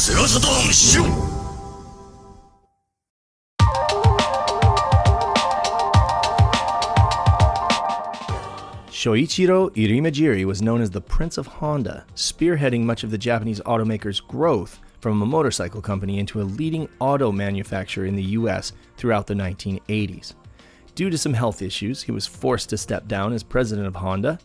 セガサターンシロ。Shoichiro Irimajiri was known as the Prince of Honda, spearheading much of the Japanese automaker's growth from a motorcycle company into a leading auto manufacturer in the US throughout the 1980s. Due to some health issues, he was forced to step down as president of Honda,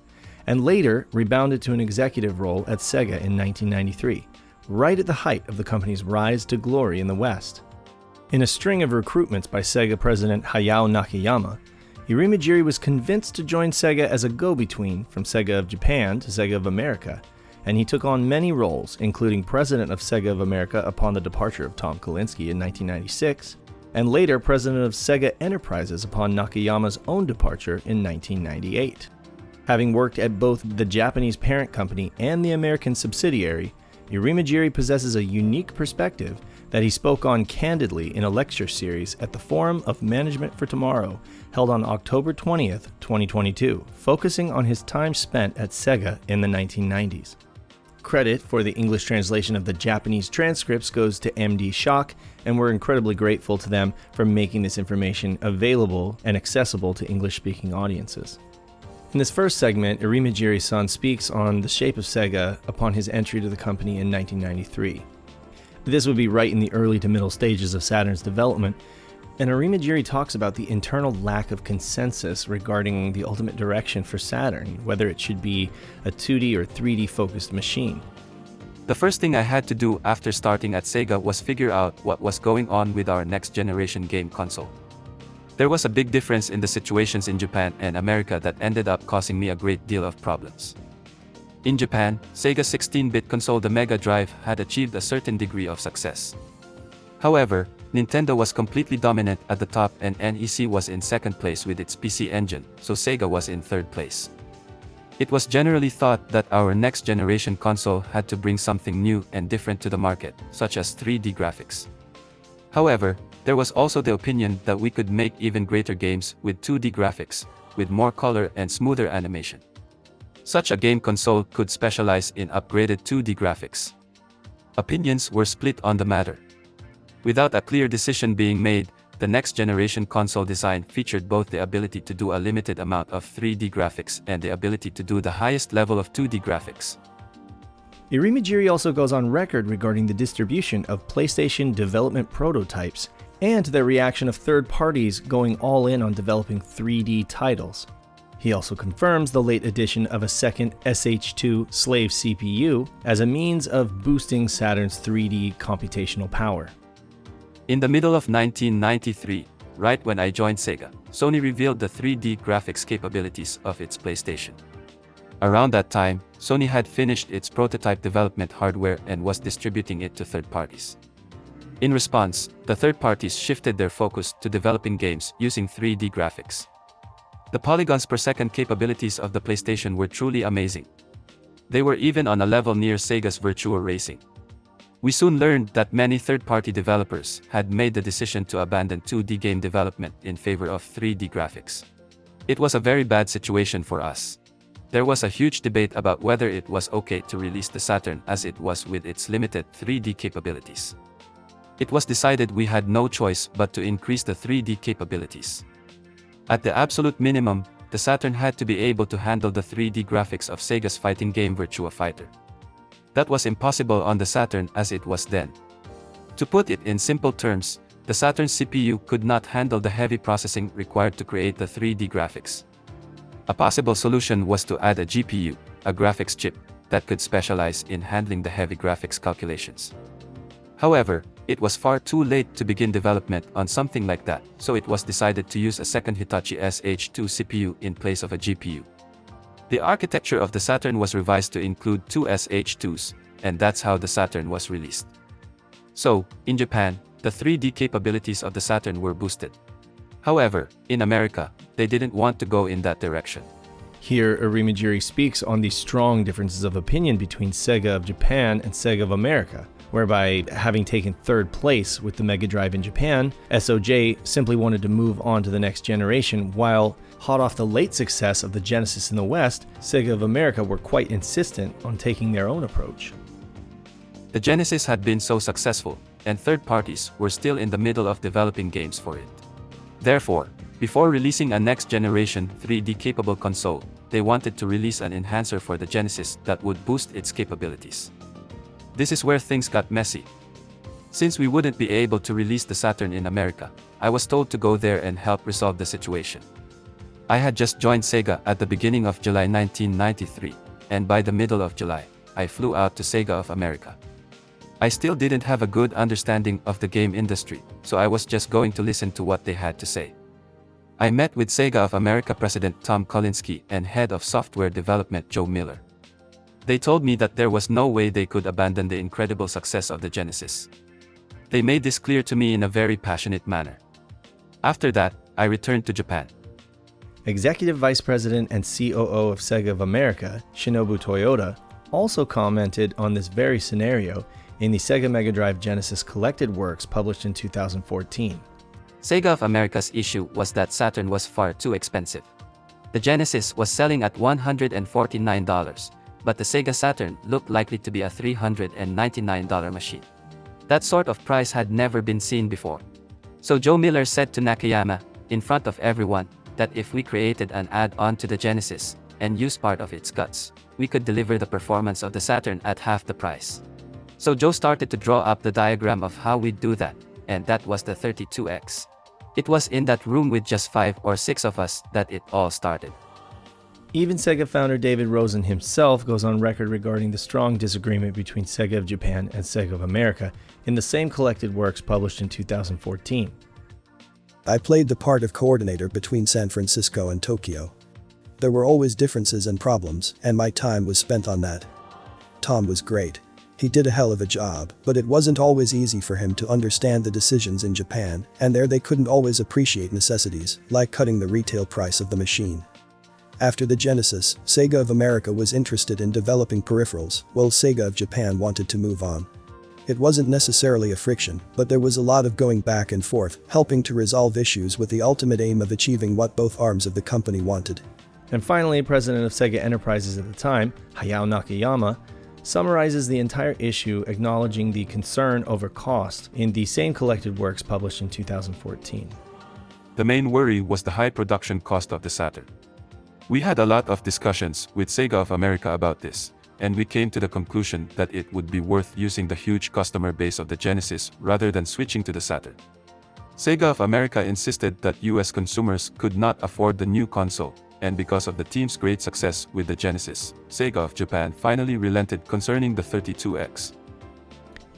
and later rebounded to an executive role at SEGA in 1993, right at the height of the company's rise to glory in the West. In a string of recruitments by SEGA president Hayao Nakayama, Irimajiri was convinced to join SEGA as a go-between from SEGA of Japan to SEGA of America, and he took on many roles, including president of SEGA of America upon the departure of Tom Kalinske in 1996, and later president of SEGA Enterprises upon Nakayama's own departure in 1998. Having worked at both the Japanese parent company and the American subsidiary, Irimajiri possesses a unique perspective that he spoke on candidly in a lecture series at the Forum of Management for Tomorrow, held on October 20th, 2022, focusing on his time spent at SEGA in the 1990s. Credit for the English translation of the Japanese transcripts goes to MD Shock, and we're incredibly grateful to them for making this information available and accessible to English-speaking audiences. In this first segment, Irimajiri-san speaks on the shape of SEGA upon his entry to the company in 1993. This would be right in the early to middle stages of Saturn's development, and Irimajiri talks about the internal lack of consensus regarding the ultimate direction for Saturn, whether it should be a 2D or 3D focused machine. The first thing I had to do after starting at SEGA was figure out what was going on with our next generation game console. There was a big difference in the situations in Japan and America that ended up causing me a great deal of problems. In Japan, Sega's 16-bit console, the Mega Drive, had achieved a certain degree of success. However, Nintendo was completely dominant at the top and NEC was in second place with its PC Engine, so Sega was in third place. It was generally thought that our next generation console had to bring something new and different to the market, such as 3D graphics. However, there was also the opinion that we could make even greater games with 2D graphics, with more color and smoother animation. Such a game console could specialize in upgraded 2D graphics. Opinions were split on the matter. Without a clear decision being made, the next generation console design featured both the ability to do a limited amount of 3D graphics and the ability to do the highest level of 2D graphics. Irimajiri also goes on record regarding the distribution of PlayStation development prototypes and their reaction of third parties going all in on developing 3D titles. He also confirms the late addition of a second SH2 slave CPU as a means of boosting Saturn's 3D computational power. In the middle of 1993, right when I joined Sega, Sony revealed the 3D graphics capabilities of its PlayStation. Around that time, Sony had finished its prototype development hardware and was distributing it to third parties. In response, the third parties shifted their focus to developing games using 3D graphics. The polygons per second capabilities of the PlayStation were truly amazing. They were even on a level near Sega's Virtua Racing. We soon learned that many third-party developers had made the decision to abandon 2D game development in favor of 3D graphics. It was a very bad situation for us. There was a huge debate about whether it was okay to release the Saturn as it was with its limited 3D capabilities. It was decided we had no choice but to increase the 3D capabilities. At the absolute minimum, the Saturn had to be able to handle the 3D graphics of Sega's fighting game Virtua Fighter. That was impossible on the Saturn as it was then. To put it in simple terms, the Saturn's CPU could not handle the heavy processing required to create the 3D graphics. A possible solution was to add a GPU, a graphics chip, that could specialize in handling the heavy graphics calculations. However, it was far too late to begin development on something like that, so it was decided to use a second Hitachi SH2 CPU in place of a GPU. The architecture of the Saturn was revised to include two SH2s, and that's how the Saturn was released. So, in Japan, the 3D capabilities of the Saturn were boosted. However, in America, they didn't want to go in that direction. Here, Irimajiri speaks on the strong differences of opinion between SEGA of Japan and SEGA of America, whereby, having taken third place with the Mega Drive in Japan, SOJ simply wanted to move on to the next generation, while, hot off the late success of the Genesis in the West, SEGA of America were quite insistent on taking their own approach. The Genesis had been so successful, and third parties were still in the middle of developing games for it. Therefore, before releasing a next-generation 3D-capable console, they wanted to release an enhancer for the Genesis that would boost its capabilities. This is where things got messy. Since we wouldn't be able to release the Saturn in America, I was told to go there and help resolve the situation. I had just joined SEGA at the beginning of July 1993, and by the middle of July, I flew out to SEGA of America. I still didn't have a good understanding of the game industry, so I was just going to listen to what they had to say. I met with SEGA of America President Tom Kolinski and Head of Software Development Joe Miller. They told me that there was no way they could abandon the incredible success of the Genesis. They made this clear to me in a very passionate manner. After that, I returned to Japan. Executive Vice President and COO of SEGA of America, Shinobu Toyota, also commented on this very scenario in the Sega Mega Drive Genesis Collected Works published in 2014. SEGA of America's issue was that Saturn was far too expensive. The Genesis was selling at $149, but the SEGA Saturn looked likely to be a $399 machine. That sort of price had never been seen before. So Joe Miller said to Nakayama, in front of everyone, that if we created an add-on to the Genesis, and used part of its guts, we could deliver the performance of the Saturn at half the price. So Joe started to draw up the diagram of how we'd do that, and that was the 32X. It was in that room with just 5 or 6 of us that it all started. Even SEGA founder David Rosen himself goes on record regarding the strong disagreement between SEGA of Japan and SEGA of America in the same collected works published in 2014. I played the part of coordinator between San Francisco and Tokyo. There were always differences and problems, and my time was spent on that. Tom was great. He did a hell of a job, but it wasn't always easy for him to understand the decisions in Japan, and there they couldn't always appreciate necessities, like cutting the retail price of the machine. After the Genesis, SEGA of America was interested in developing peripherals, while SEGA of Japan wanted to move on. It wasn't necessarily a friction, but there was a lot of going back and forth, helping to resolve issues with the ultimate aim of achieving what both arms of the company wanted. And finally, president of SEGA Enterprises at the time, Hayao Nakayama, summarizes the entire issue, acknowledging the concern over cost in the same collected works published in 2014. The main worry was the high production cost of the Saturn. We had a lot of discussions with SEGA of America about this, and we came to the conclusion that it would be worth using the huge customer base of the Genesis rather than switching to the Saturn. SEGA of America insisted that US consumers could not afford the new console, and because of the team's great success with the Genesis, SEGA of Japan finally relented concerning the 32X.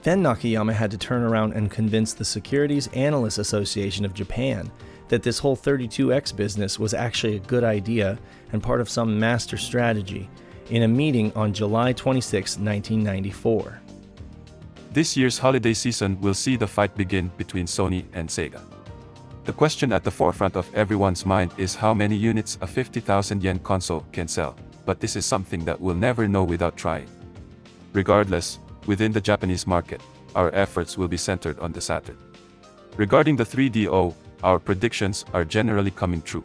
Then Nakayama had to turn around and convince the Securities Analysts Association of Japan that this whole 32X business was actually a good idea and part of some master strategy in a meeting on July 26, 1994. This year's holiday season will see the fight begin between Sony and SEGA. The question at the forefront of everyone's mind is how many units a 50,000 yen console can sell, but this is something that we'll never know without trying. Regardless, within the Japanese market, our efforts will be centered on the Saturn. Regarding the 3DO, our predictions are generally coming true.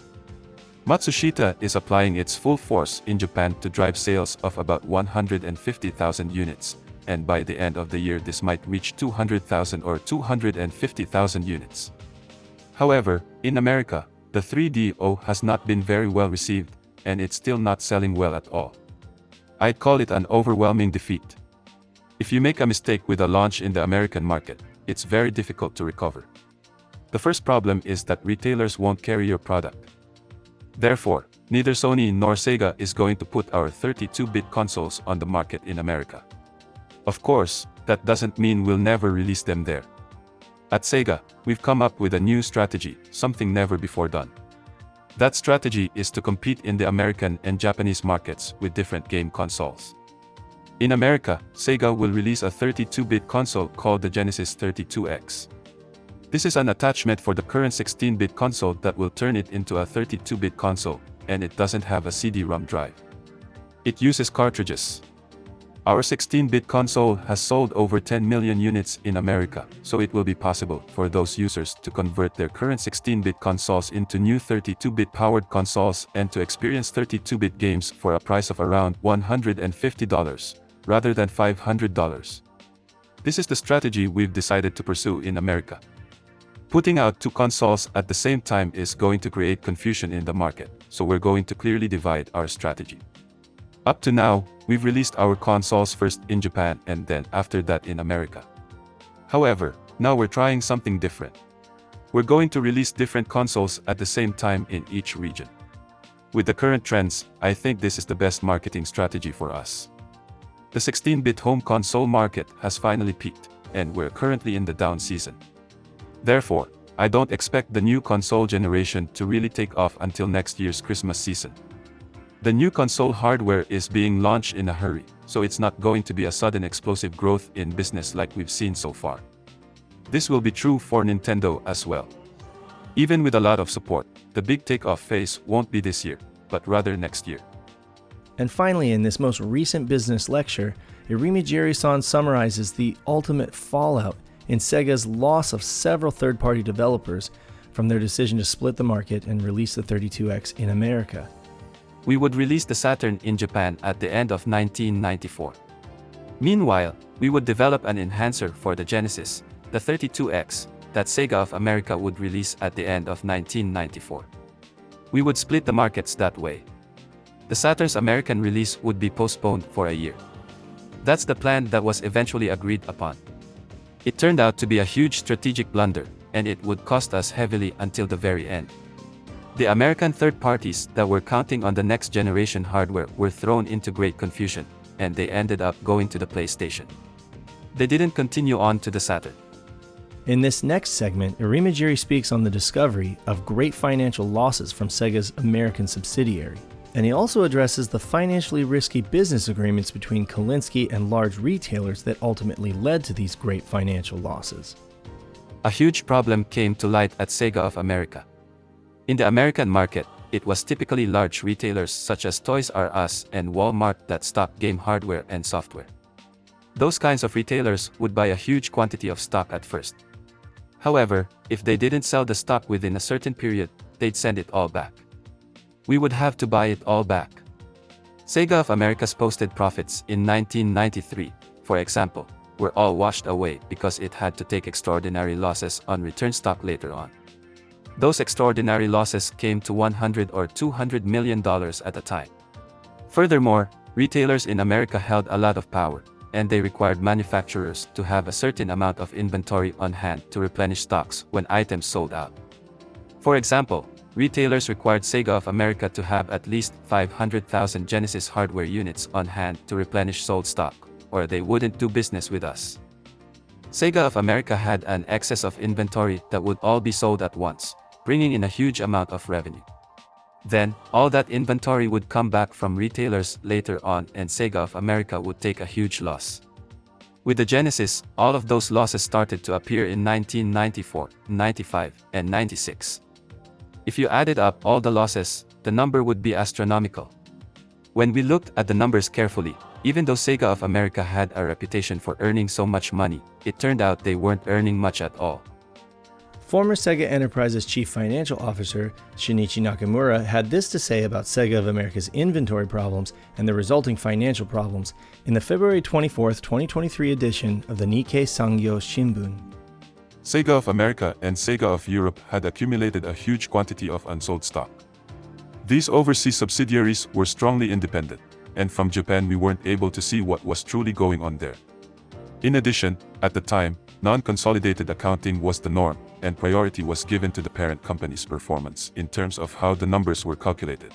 Matsushita is applying its full force in Japan to drive sales of about 150,000 units, and by the end of the year this might reach 200,000 or 250,000 units. However, in America, the 3DO has not been very well received, and it's still not selling well at all. I'd call it an overwhelming defeat. If you make a mistake with a launch in the American market, it's very difficult to recover. The first problem is that retailers won't carry your product. Therefore, neither Sony nor SEGA is going to put our 32-bit consoles on the market in America. Of course, that doesn't mean we'll never release them there. At SEGA, we've come up with a new strategy, something never before done. That strategy is to compete in the American and Japanese markets with different game consoles. In America, SEGA will release a 32-bit console called the Genesis 32X. This is an attachment for the current 16-bit console that will turn it into a 32-bit console, and it doesn't have a CD-ROM drive. It uses cartridges. Our 16-bit console has sold over 10 million units in America, so it will be possible for those users to convert their current 16-bit consoles into new 32-bit powered consoles and to experience 32-bit games for a price of around $150, rather than $500. This is the strategy we've decided to pursue in America. Putting out two consoles at the same time is going to create confusion in the market, so we're going to clearly divide our strategy. Up to now, we've released our consoles first in Japan and then after that in America. However, now we're trying something different. We're going to release different consoles at the same time in each region. With the current trends, I think this is the best marketing strategy for us. The 16-bit home console market has finally peaked, and we're currently in the down season. Therefore, I don't expect the new console generation to really take off until next year's Christmas season. The new console hardware is being launched in a hurry, so it's not going to be a sudden explosive growth in business like we've seen so far. This will be true for Nintendo as well. Even with a lot of support, the big takeoff phase won't be this year, but rather next year. And finally, in this most recent business lecture, Irimajiri-san summarizes the ultimate fallout in Sega's loss of several third-party developers from their decision to split the market and release the 32X in America. We would release the Saturn in Japan at the end of 1994. Meanwhile, we would develop an enhancer for the Genesis, the 32X, that SEGA of America would release at the end of 1994. We would split the markets that way. The Saturn's American release would be postponed for a year. That's the plan that was eventually agreed upon. It turned out to be a huge strategic blunder, and it would cost us heavily until the very end. The American third parties that were counting on the next generation hardware were thrown into great confusion, and they ended up going to the PlayStation. They didn't continue on to the Saturn. In this next segment, Irimajiri speaks on the discovery of great financial losses from Sega's American subsidiary. And he also addresses the financially risky business agreements between Kalinsky and large retailers that ultimately led to these great financial losses. A huge problem came to light at SEGA of America. In the American market, it was typically large retailers such as Toys R Us and Walmart that stock game hardware and software. Those kinds of retailers would buy a huge quantity of stock at first. However, if they didn't sell the stock within a certain period, they'd send it all back. We would have to buy it all back. SEGA of America's posted profits in 1993, for example, were all washed away because it had to take extraordinary losses on return stock later on. Those extraordinary losses came to $100 or $200 million at a time. Furthermore, retailers in America held a lot of power, and they required manufacturers to have a certain amount of inventory on hand to replenish stocks when items sold out. For example, retailers required SEGA of America to have at least 500,000 Genesis hardware units on hand to replenish sold stock, or they wouldn't do business with us. SEGA of America had an excess of inventory that would all be sold at once, bringing in a huge amount of revenue. Then, all that inventory would come back from retailers later on and SEGA of America would take a huge loss. With the Genesis, all of those losses started to appear in 1994, 95, and 96. If you added up all the losses, the number would be astronomical. When we looked at the numbers carefully, even though SEGA of America had a reputation for earning so much money, it turned out they weren't earning much at all. Former Sega Enterprises Chief Financial Officer Shinichi Nakamura had this to say about SEGA of America's inventory problems and the resulting financial problems in the February 24, 2023 edition of the Nikkei Sangyo Shimbun. SEGA of America and SEGA of Europe had accumulated a huge quantity of unsold stock. These overseas subsidiaries were strongly independent, and from Japan we weren't able to see what was truly going on there. In addition, at the time, non-consolidated accounting was the norm, and priority was given to the parent company's performance in terms of how the numbers were calculated.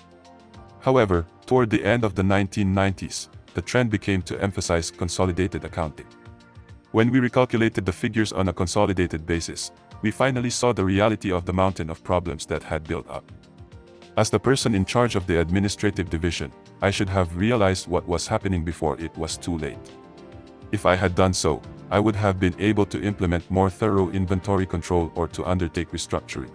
However, toward the end of the 1990s, the trend became to emphasize consolidated accounting. When we recalculated the figures on a consolidated basis, we finally saw the reality of the mountain of problems that had built up. As the person in charge of the administrative division, I should have realized what was happening before it was too late. If I had done so, I would have been able to implement more thorough inventory control or to undertake restructuring.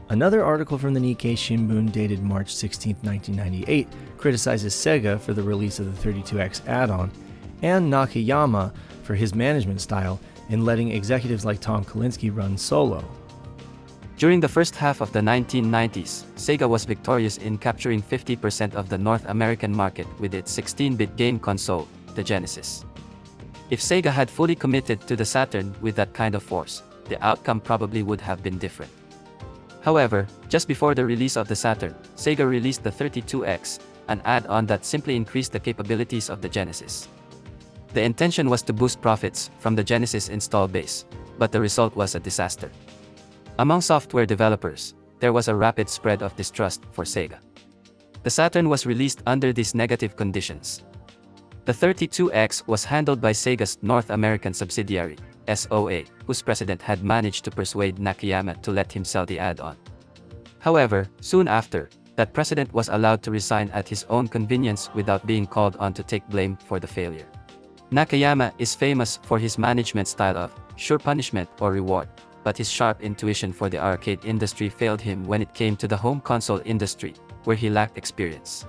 Another article from the Nikkei Shimbun dated March 16, 1998 criticizes SEGA for the release of the 32X add-on and Nakayama for his management style in letting executives like Tom Kalinsky run solo. During the first half of the 1990s, SEGA was victorious in capturing 50% of the North American market with its 16-bit game console, the Genesis. If Sega had fully committed to the Saturn with that kind of force, the outcome probably would have been different. However, just before the release of the Saturn, Sega released the 32X, an add-on that simply increased the capabilities of the Genesis. The intention was to boost profits from the Genesis install base, but the result was a disaster. Among software developers, there was a rapid spread of distrust for Sega. The Saturn was released under these negative conditions. The 32X was handled by Sega's North American subsidiary, SOA, whose president had managed to persuade Nakayama to let him sell the add-on. However, soon after, that president was allowed to resign at his own convenience without being called on to take blame for the failure. Nakayama is famous for his management style of sure punishment or reward, but his sharp intuition for the arcade industry failed him when it came to the home console industry, where he lacked experience.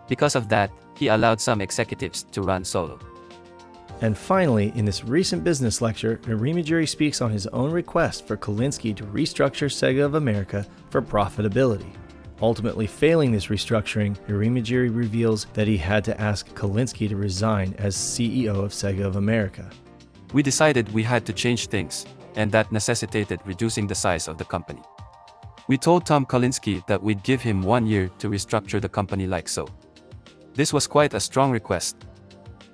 Because of that, he allowed some executives to run solo. And finally, in this recent business lecture, Irimajiri speaks on his own request for Kolinsky to restructure SEGA of America for profitability. Ultimately failing this restructuring, Irimajiri reveals that he had to ask Kolinsky to resign as CEO of SEGA of America. We decided we had to change things, and that necessitated reducing the size of the company. We told Tom Kolinsky that we'd give him 1 year to restructure the company like so. This was quite a strong request.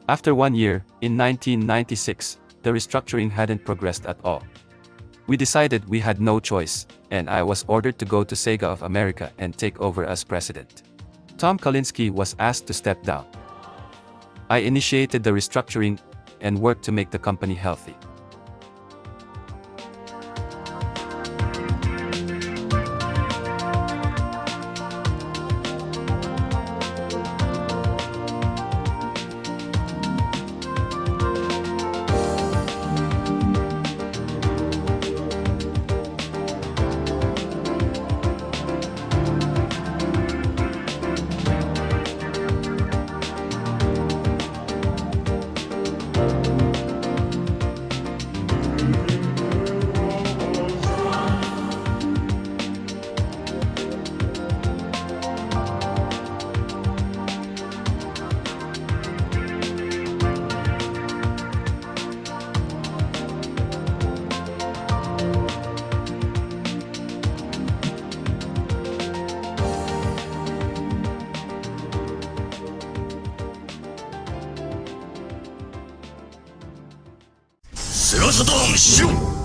After 1 year, in 1996, the restructuring hadn't progressed at all. We decided we had no choice, and I was ordered to go to SEGA of America and take over as president. Tom Kolinsky was asked to step down. I initiated the restructuring and worked to make the company healthy. SEGA Saturn しろ